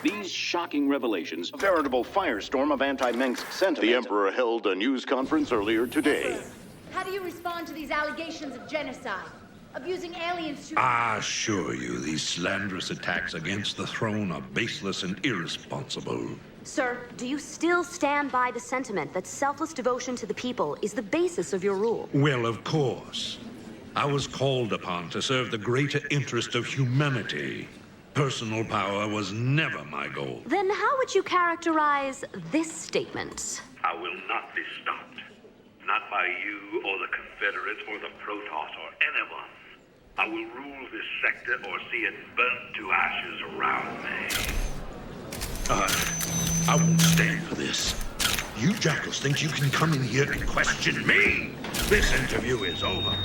These shocking revelations, a veritable firestorm of anti-Mengsk sentiment. The Emperor held a news conference earlier today. How do you respond to these allegations of genocide? Abusing aliens to... I assure you, these slanderous attacks against the throne are baseless and irresponsible. Sir, do you still stand by the sentiment that selfless devotion to the people is the basis of your rule? Well, of course. I was called upon to serve the greater interest of humanity. Personal power was never my goal. Then how would you characterize this statement? I will not be stopped. Not by you or the Confederates or the Protoss or anyone. I will rule this sector or see it burnt to ashes around me. I won't stand for this. You jackals think you can come in here and question me? This interview is over.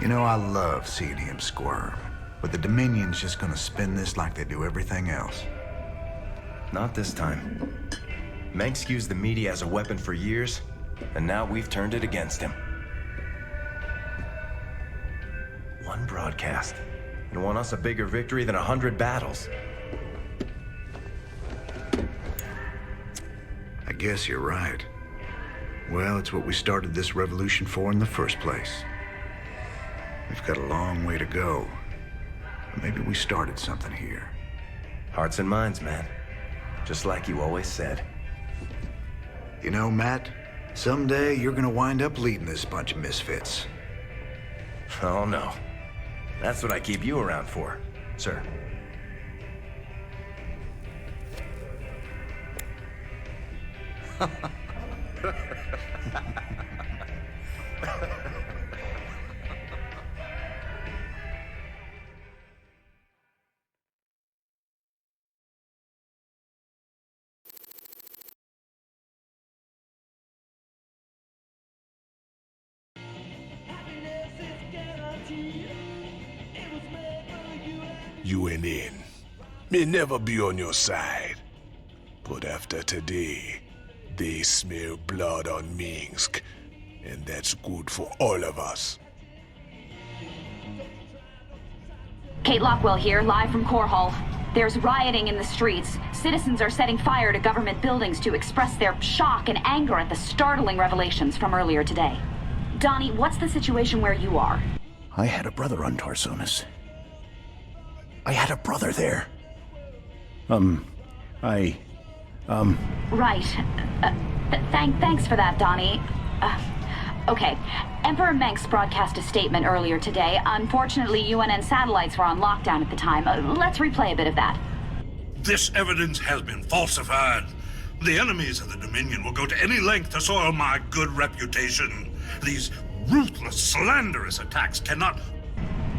You know, I love seeing him squirm. But the Dominion's just gonna spin this like they do everything else. Not this time. Mengsk used the media as a weapon for years, and now we've turned it against him. One broadcast. And won us a bigger victory than 100 battles. I guess you're right. Well, it's what we started this revolution for in the first place. We've got a long way to go. But maybe we started something here. Hearts and minds, man. Just like you always said. You know, Matt, someday you're gonna wind up leading this bunch of misfits. Oh, no. That's what I keep you around for, sir. You went in. May never be on your side. But after today, they smell blood on Minsk. And that's good for all of us. Kate Lockwell here, live from Core Hall. There's rioting in the streets. Citizens are setting fire to government buildings to express their shock and anger at the startling revelations from earlier today. Donnie, what's the situation where you are? I had a brother on Tarsonis. I had a brother there. Right. Thanks for that, Donnie. Okay. Emperor Mengsk broadcast a statement earlier today. Unfortunately, UNN satellites were on lockdown at the time. Let's replay a bit of that. This evidence has been falsified. The enemies of the Dominion will go to any length to soil my good reputation. These ruthless, slanderous attacks cannot...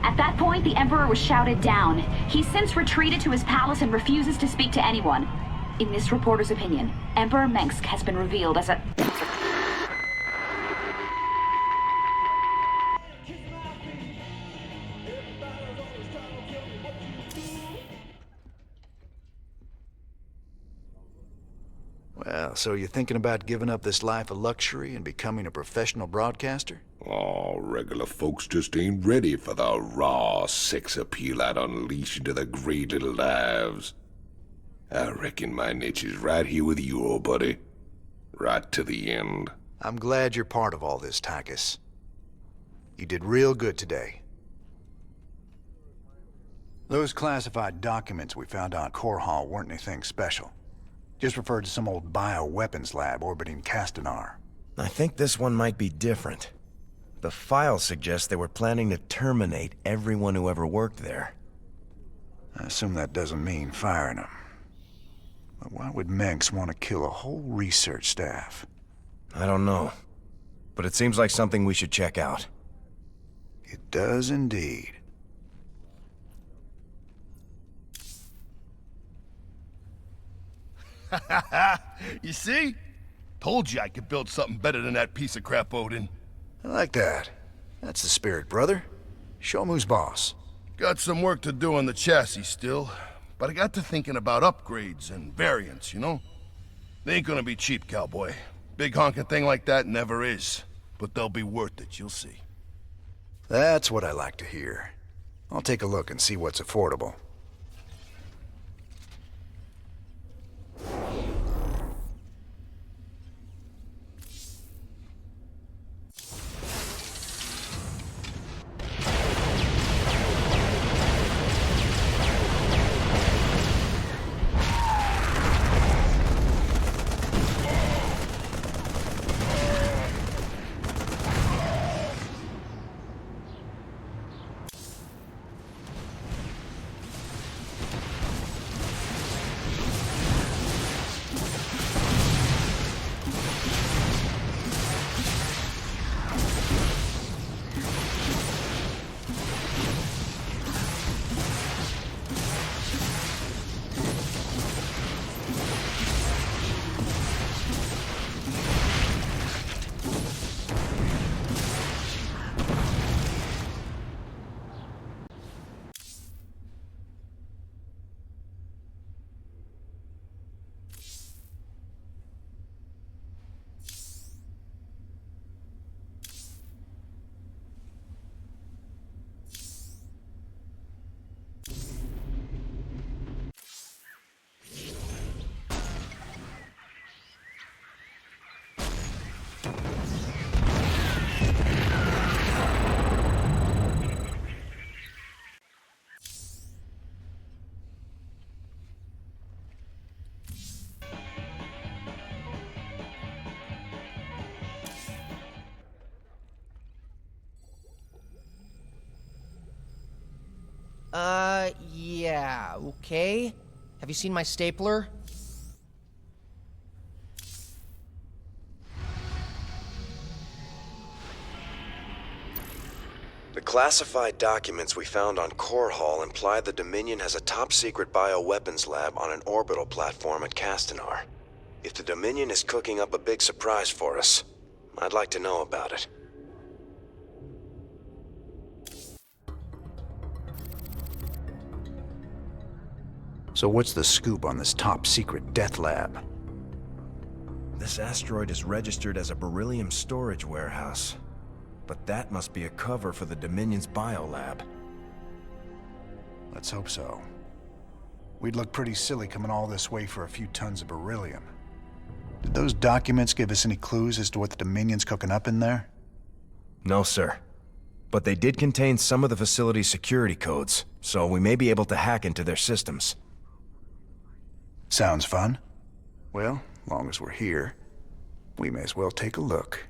At that point, the Emperor was shouted down. He's since retreated to his palace and refuses to speak to anyone. In this reporter's opinion, Emperor Mengsk has been revealed as a... Well, so you're thinking about giving up this life of luxury and becoming a professional broadcaster? Oh, regular folks just ain't ready for the raw sex appeal I'd unleash into their great little lives. I reckon my niche is right here with you, old buddy. Right to the end. I'm glad you're part of all this, Tychus. You did real good today. Those classified documents we found on Core Hall weren't anything special. Just referred to some old bioweapons lab orbiting Castanar. I think this one might be different. The file suggests they were planning to terminate everyone who ever worked there. I assume that doesn't mean firing them. But why would Mengsk want to kill a whole research staff? I don't know. But it seems like something we should check out. It does indeed. You see? Told you I could build something better than that piece of crap, Odin. I like that. That's the spirit, brother. Show 'em who's boss. Got some work to do on the chassis still, but I got to thinking about upgrades and variants, you know? They ain't gonna be cheap, cowboy. Big honking thing like that never is. But they'll be worth it, you'll see. That's what I like to hear. I'll take a look and see what's affordable. Yeah, okay. Have you seen my stapler? The classified documents we found on Core Hall imply the Dominion has a top-secret bioweapons lab on an orbital platform at Castanar. If the Dominion is cooking up a big surprise for us, I'd like to know about it. So what's the scoop on this top-secret death lab? This asteroid is registered as a beryllium storage warehouse. But that must be a cover for the Dominion's biolab. Let's hope so. We'd look pretty silly coming all this way for a few tons of beryllium. Did those documents give us any clues as to what the Dominion's cooking up in there? No, sir. But they did contain some of the facility's security codes, so we may be able to hack into their systems. Sounds fun. Well, long as we're here, we may as well take a look.